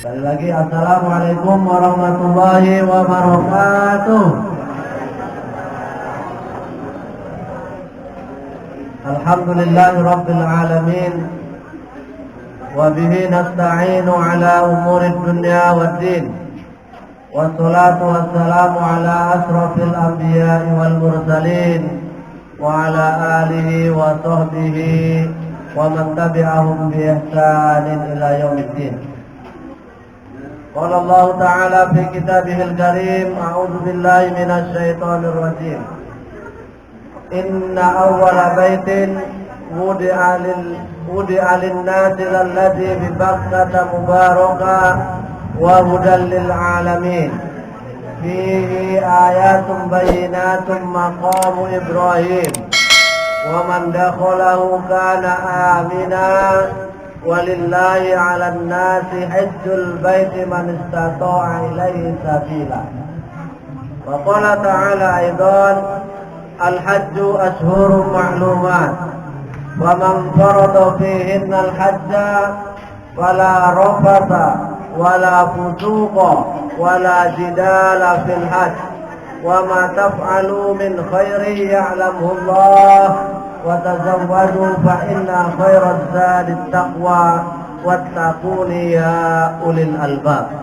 Sekali lagi assalamualaikum warahmatullahi wabarakatuh. Alhamdulillahi rabbil alamin. Wa bihi nasta'inu ala umurid dunya waddin. Wassalatu wassalamu ala asrafil anbiya'i wal mursalin wa ala alihi wa sahbihi wa man tabi'ahum bi ihsanin ila yaumiddin. Qala Allah Ta'ala fi kitabihil karim, a'udzu billahi minasy syaithanir rajim. Inna awwala baitin wudi'a lin-nasi alladzi bi Bakkah mubarakan wa hudan lil alamin. Fihi ayatun bayyinatun maqamu Ibrahim wa man dakhalahu kana amina. Walillahi 'alan nasi hajjul baiti man istata'a ilaihi sabila. Wa qala ta'ala aidan al-hajju ashhurun ma'lumat wa man farada fihinna al-hajja wala rafatha wala fusuqa wala jidala fil hajj wa ma taf'alu min khairin ya'lamuhu Allah wa tazawwadu fa inna khairaz zadit taqwa wattaquni ya ulil albab.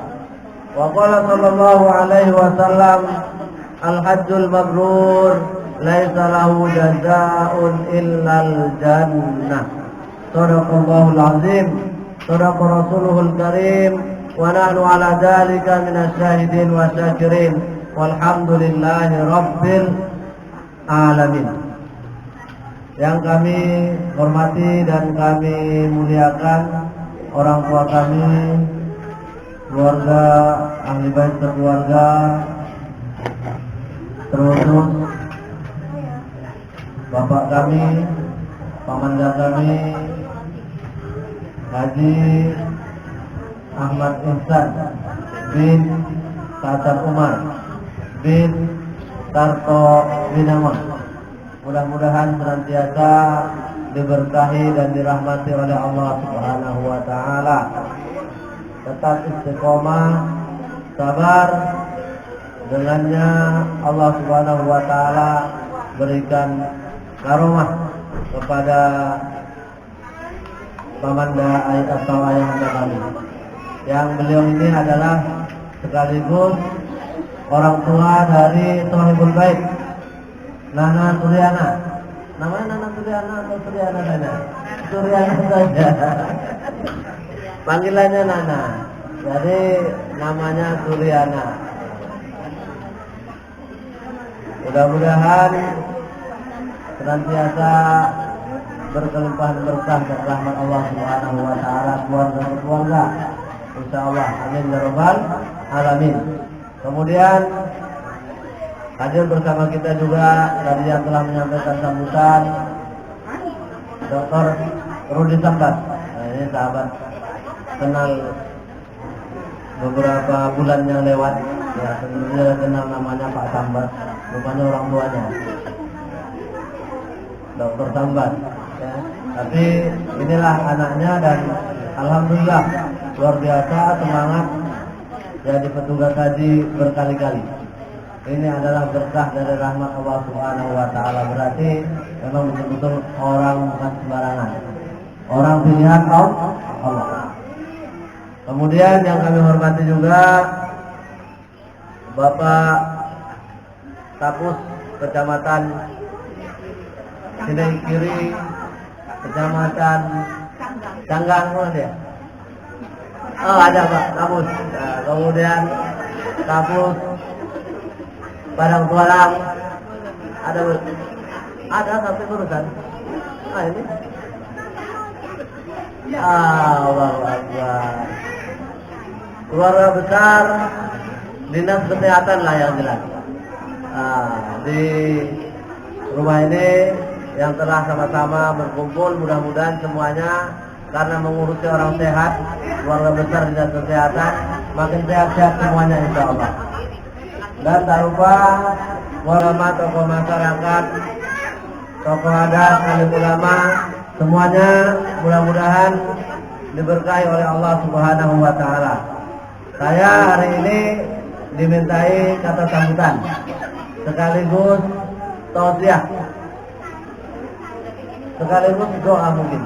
Wa qala sallallahu alaihi wasallam al-hajjul mabrur laisa lahu jazaa'un illal jannah. Shadaqallahul azim, shadaqa rasuluhul karim, wa nahnu ala dzalika minasy syahidin wa syakirin walhamdulillahi rabbil alamin. Yang kami hormati dan kami muliakan orang tua kami, keluarga, ahli bait sekeluarga, terus bapak kami, pamanda kami, Haji Ahmad Ihsan bin Tatar Umar bin Tarto Winamon. Mudah-mudahan senantiasa diberkahi dan dirahmati oleh Allah Subhanahu wa taala. Tetap istiqomah, sabar. Dengannya Allah Subhanahu wa taala berikan karomah kepada pamanda atau ayahanda kami. Yang beliau ini adalah sekaligus orang tua dari Shahibul Bait, Nana Suryana. Namanya Nana Suryana atau Suryana saja? Suryana saja. Panggilannya Nana. Jadi namanya Suryana. Mudah-mudahan senantiasa berkelimpahan berkah dan rahmat Allah Subhanahu wa taala keluarga. Insyaallah. Amin ya rabbal alamin. Kemudian hadir bersama kita juga tadi yang telah menyampaikan sambutan Dr. Rudi Sambat. Nah, ini sahabat kenal beberapa bulan yang lewat. Ya, tentunya kenal namanya Pak Sambat. Rupanya orang tuanya Dr. Sambat. Ya. Tapi inilah anaknya dan alhamdulillah luar biasa semangat jadi petugas haji berkali-kali. Ini adalah berkah dari rahmat Allah Subhanahu wa taala. Berarti memang betul-betul orang bukan sembarangan. Orang pilihan Allah. Kemudian yang kami hormati juga Bapak Kapus Kecamatan Sidai Kiri, Kecamatan Canggang, mana dia? Oh, ada Pak Kapus. Nah, kemudian Kapus Padang Tualang ada sampai urusan. Ah, ini Allahu Akbar. Keluarga besar dinas kesehatan lah yang jelas. Di rumah ini yang telah sama-sama berkumpul, mudah-mudahan semuanya karena mengurusi orang sehat, keluarga besar dinas kesehatan makin sehat-sehat semuanya insyaallah. Dan tak lupa ulama, tokoh masyarakat, tokoh adat, alim ulama, semuanya mudah-mudahan diberkahi oleh Allah Subhanahu wa taala. Saya hari ini dimintai kata sambutan sekaligus tausiah sekaligus doa mungkin.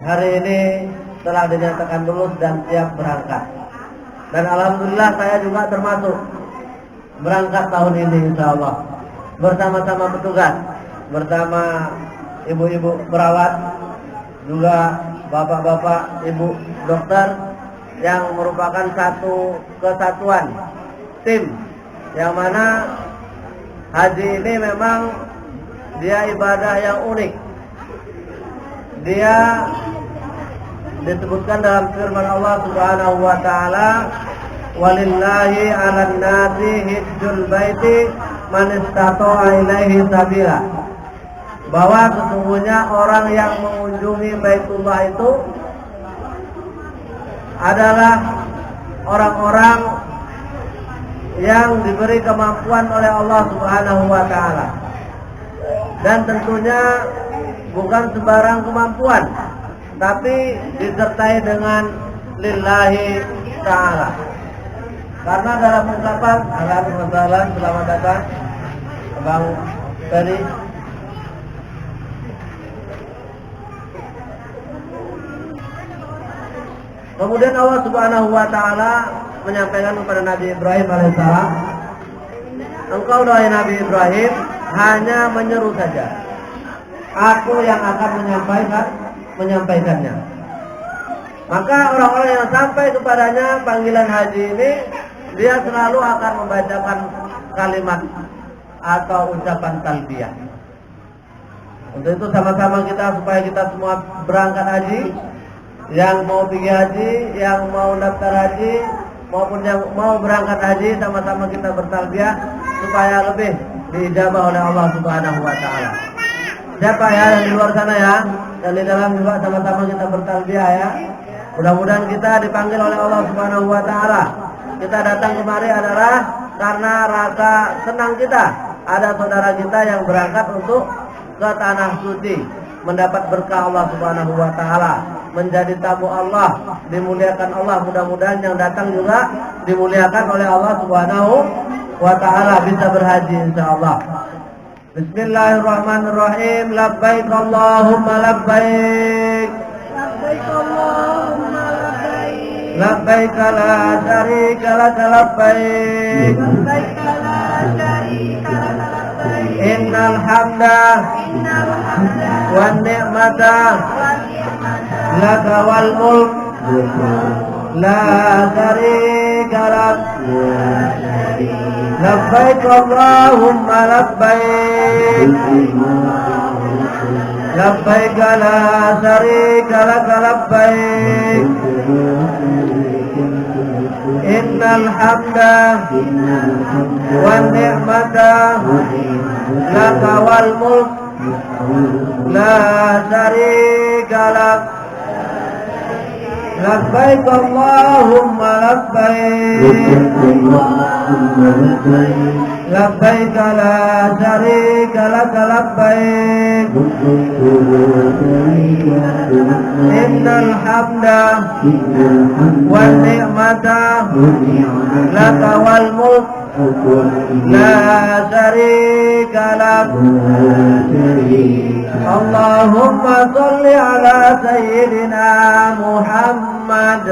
Hari ini telah dinyatakan lulus dan siap berangkat. Dan alhamdulillah saya juga termasuk berangkat tahun ini insyaallah. Bersama-sama petugas, bersama ibu-ibu perawat, juga bapak-bapak, ibu dokter yang merupakan satu kesatuan tim, yang mana haji ini memang dia ibadah yang unik. Dia disebutkan dalam firman Allah Subhanahu wa taala, walillahi 'alan nasi hajjul baiti man istata'a ilaihi sabila. Bahwa sesungguhnya orang yang mengunjungi Baitullah itu adalah orang-orang yang diberi kemampuan oleh Allah Subhanahu wa taala. Dan tentunya bukan sembarang kemampuan, tapi disertai dengan lillahi ta'ala. Karena dalam ungkapan alhamdulillah, selamat datang Bang Ferry. Kemudian Allah Subhanahu wa taala menyampaikan kepada Nabi Ibrahim alaihissalam, engkau wahai Nabi Ibrahim hanya menyeru saja, aku yang akan menyampaikannya. Maka orang-orang yang sampai kepadanya panggilan haji ini, dia selalu akan membacakan kalimat atau ucapan talbiyah. Untuk itu sama-sama kita, supaya kita semua berangkat haji, yang mau pergi haji, yang mau daftar haji, maupun yang mau berangkat haji, sama-sama kita bertalbiyah supaya lebih diijabah oleh Allah Subhanahu wa taala. Siapa ya yang di luar sana ya, dan di dalam juga sama-sama kita bertalbiyah ya. Mudah-mudahan kita dipanggil oleh Allah Subhanahu wa taala. Kita datang kemari adalah karena rasa senang kita ada saudara kita yang berangkat untuk ke tanah suci, mendapat berkah Allah Subhanahu wa taala, menjadi tamu Allah, dimuliakan Allah. Mudah-mudahan yang datang juga dimuliakan oleh Allah Subhanahu wa taala, bisa berhaji insyaallah. Bismillahirrahmanirrahim. Labbaik Allahumma labbaik. Labbaik Allahumma labbaik. Labbaik la syarika lak labbaik. Labbaik la syarika lak labbaik. Innal hamda wan ni'mata laka wal mulk la syarika lak. Labbaik Allahumma labbaik. Labbaik la syarika lak labbaik. Innal hamda wan ni'mata laka wal mulk la syarika lak. Labbaik Allahumma labbaik. Labbaik la syarika lak labbaik. Innal hamda wan ni'mata laka wal mulk la syarika lak. Allahumma sholli ala sayyidina Muhammad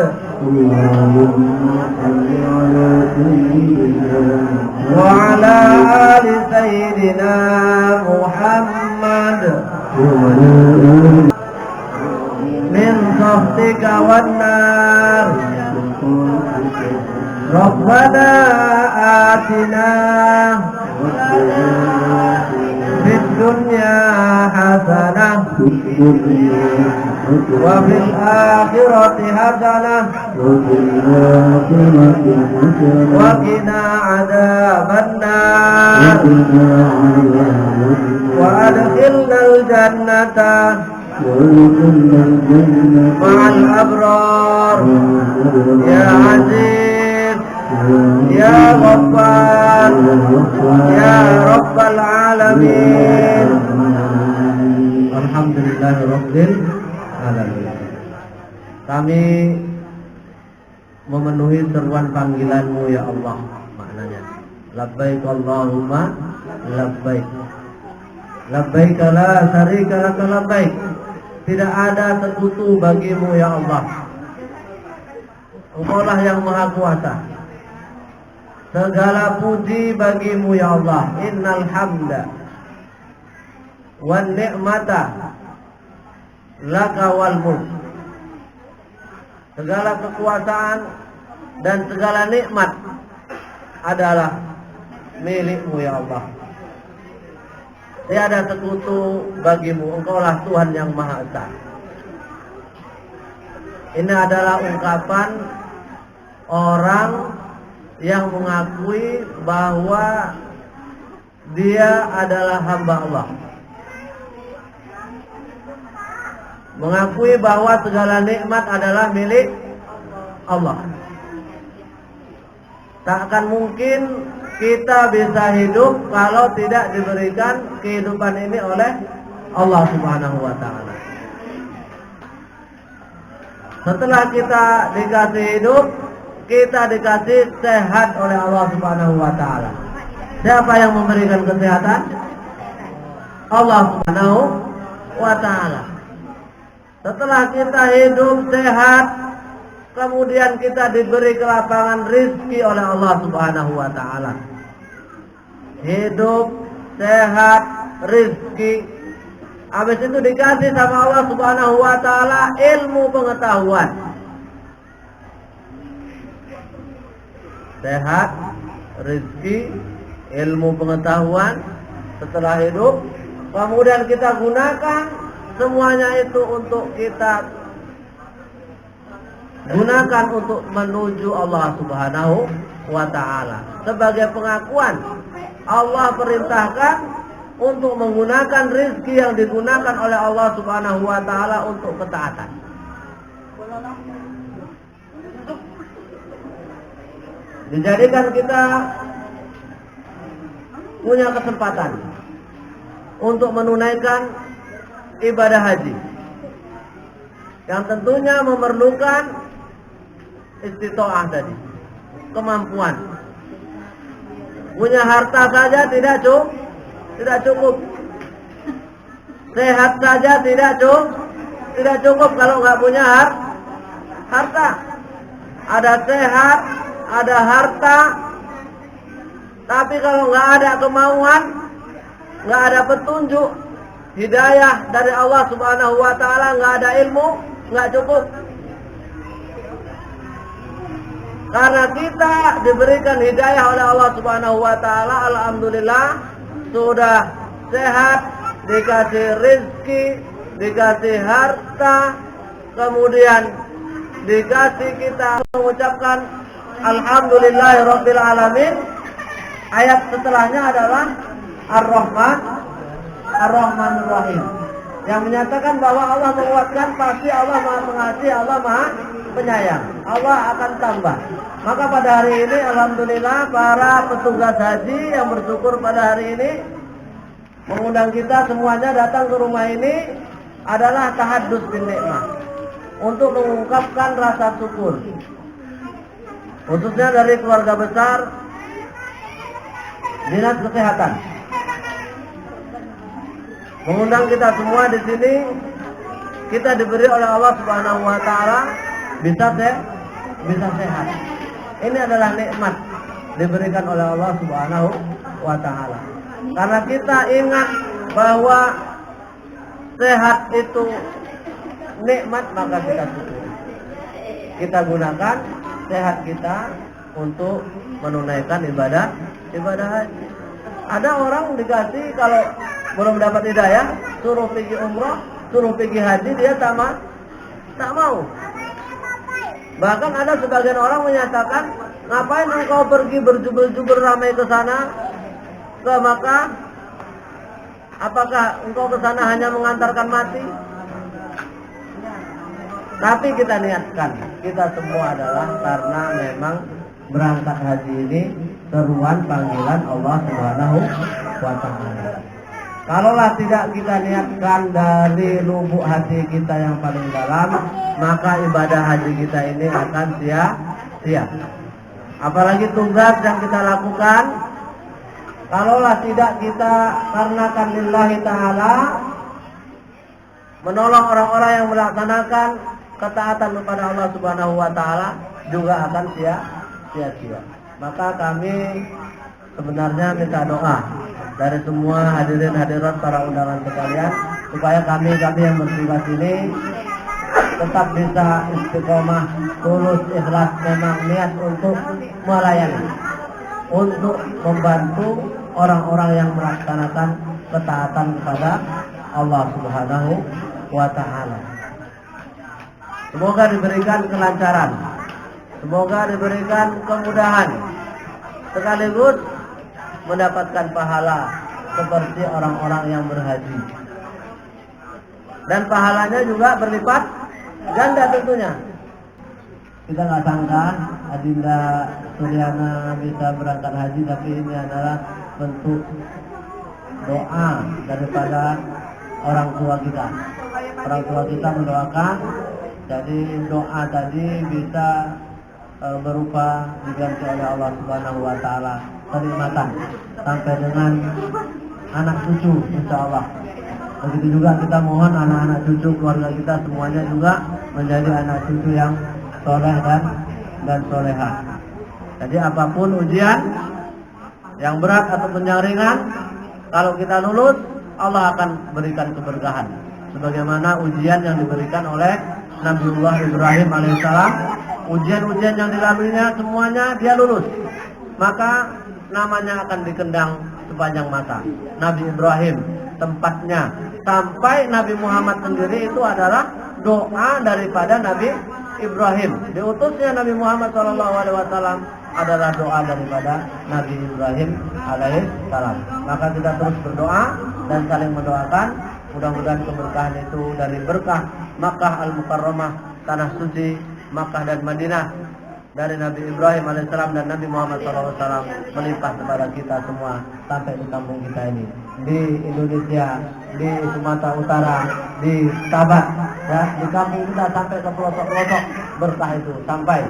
wa ala ali sayyidina Muhammad min sahtika wan nar. Rabbana atina fid dunya hasanah wa fil akhirati hasanah wa qina adzabannar wa adkhilnal jannata ma'al abrar ya aziz ya ghaffar ya rabbal alamin. Alhamdulillahirabbil alamin. Kami memenuhi seruan panggilan-Mu ya Allah. Maknanya labbaik Allahumma labbaik, labbaik la syarika laka labbaik, tidak ada sekutu bagimu ya Allah. Engkaulah yang maha kuasa, segala puji bagimu ya Allah. Innal hamda wan ni'mata laka wal mulk, segala kekuasaan dan segala nikmat adalah milikmu ya Allah. Tiada sekutu bagimu, engkaulah Tuhan yang Maha Esa. Ini adalah ungkapan orang yang mengakui bahwa dia adalah hamba Allah, mengakui bahwa segala nikmat adalah milik Allah. Tak akan mungkin kita bisa hidup kalau tidak diberikan kehidupan ini oleh Allah Subhanahu wa ta'ala. Setelah kita dikasih hidup, kita dikasih sehat oleh Allah Subhanahu wa ta'ala. Siapa yang memberikan kesehatan? Allah Subhanahu wa ta'ala. Setelah kita hidup sehat, kemudian kita diberi kelapangan rizki oleh Allah Subhanahu wa ta'ala. Hidup, sehat, rizki. Habis itu dikasih sama Allah Subhanahu wa ta'ala ilmu pengetahuan. Sehat, rizki, ilmu pengetahuan. Setelah hidup, kemudian kita gunakan semuanya itu untuk kita gunakan untuk menuju Allah Subhanahu wa ta'ala. Sebagai pengakuan, Allah perintahkan untuk menggunakan rizki yang digunakan oleh Allah Subhanahu wa ta'ala untuk ketaatan. Dijadikan kita punya kesempatan untuk menunaikan ibadah haji, yang tentunya memerlukan istitoah tadi, kemampuan. Punya harta saja tidak cukup. Sehat saja tidak cukup kalau nggak punya harta. Ada sehat, ada harta, tapi kalau nggak ada kemauan, nggak ada petunjuk, hidayah dari Allah Subhanahu wa ta'ala, nggak ada ilmu, nggak cukup. Karena kita diberikan hidayah oleh Allah Subhanahu wa ta'ala, alhamdulillah, sudah sehat, dikasih rizki, dikasih harta, kemudian dikasih kita mengucapkan alhamdulillahirabbil alamin. Ayat setelahnya adalah Ar-Rahmanur Rahim, yang menyatakan bahwa Allah menguatkan, pasti Allah Maha Pengasih, Allah Maha Penyayang, Allah akan tambah. Maka pada hari ini alhamdulillah para petugas haji yang bersyukur pada hari ini mengundang kita semuanya datang ke rumah ini adalah tahaddus bin nikmah, untuk mengungkapkan rasa syukur, khususnya dari keluarga besar Dinas Kesehatan. Mengundang kita semua di sini, kita diberi oleh Allah Subhanahu wa ta'ala bisa sehat. Ini adalah nikmat diberikan oleh Allah Subhanahu wa ta'ala. Karena kita ingat bahwa sehat itu nikmat, maka kita syukur. Kita gunakan sehat kita untuk menunaikan ibadah haji. Ada orang dikasih, kalau belum dapat hidayah, suruh pergi umrah, suruh pergi haji, dia tak mau. Bahkan ada sebagian orang menyatakan, ngapain engkau pergi berjubel-jubel ramai ke sana, ke Makkah? Apakah engkau ke sana hanya mengantarkan mati? Tapi kita niatkan, kita semua adalah karena memang berangkat haji ini seruan panggilan Allah Subhanahu wa ta'ala. Kalaulah tidak kita niatkan dari lubuk hati kita yang paling dalam, maka ibadah haji kita ini akan sia-sia. sia. Apalagi tugas yang kita lakukan, kalaulah tidak kita karenakan lillahi ta'ala, menolong orang-orang yang melaksanakan ketaatan kepada Allah Subhanahu wa taala juga akan sia-sia. Maka kami sebenarnya minta doa dari semua hadirin hadirat para undangan sekalian supaya kami yang bertugas ini tetap bisa istiqomah, tulus, ikhlas, memang niat untuk melayani, untuk membantu orang-orang yang melaksanakan ketaatan kepada Allah Subhanahu wa ta'ala. Semoga diberikan kelancaran, semoga diberikan kemudahan, sekaligus mendapatkan pahala seperti orang-orang yang berhaji. Dan pahalanya juga berlipat ganda tentunya. Kita nggak sangka Adinda Suryana bisa berangkat haji, tapi ini adalah bentuk doa daripada orang tua kita. Orang tua kita mendoakan, jadi doa tadi bisa berupa diganti oleh Allah Subhanahu wa taala kenikmatan sampai dengan anak cucu insyaallah. Begitu juga kita mohon anak-anak cucu keluarga kita semuanya juga menjadi anak cucu yang soleh dan soleha. Jadi apapun ujian yang berat ataupun yang ringan, kalau kita lulus, Allah akan berikan keberkahan. Sebagaimana ujian yang diberikan oleh Nabiullah Ibrahim alaihissalam, ujian-ujian yang dilaluinya semuanya dia lulus, maka namanya akan dikendang sepanjang masa. Nabi Ibrahim tempatnya, sampai Nabi Muhammad sendiri itu adalah doa daripada Nabi Ibrahim. Diutusnya Nabi Muhammad SAW adalah doa daripada Nabi Ibrahim alaihissalam. Maka kita terus berdoa dan saling mendoakan, mudah-mudahan keberkahan itu dari berkah Makkah Al-Mukarramah, tanah suci Makkah dan Madinah, dari Nabi Ibrahim alaihissalam dan Nabi Muhammad SAW melimpah kepada kita semua sampai di kampung kita ini, di Indonesia, di Sumatera Utara, di Sabah, ya, di kampung kita sampai ke pelosok-pelosok berkah itu sampai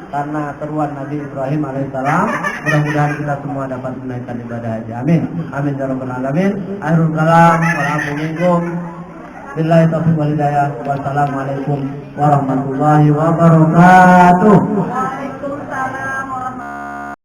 karena seruan Nabi Ibrahim alaihissalam. Mudah-mudahan kita semua dapat menaikkan ibadah haji. Amin. Amin ya rabbal alamin. Akhirul kalam. Wa'alaikum. Billahi taufiq wal hidayah. Wassalamualaikum warahmatullahi wabarakatuh.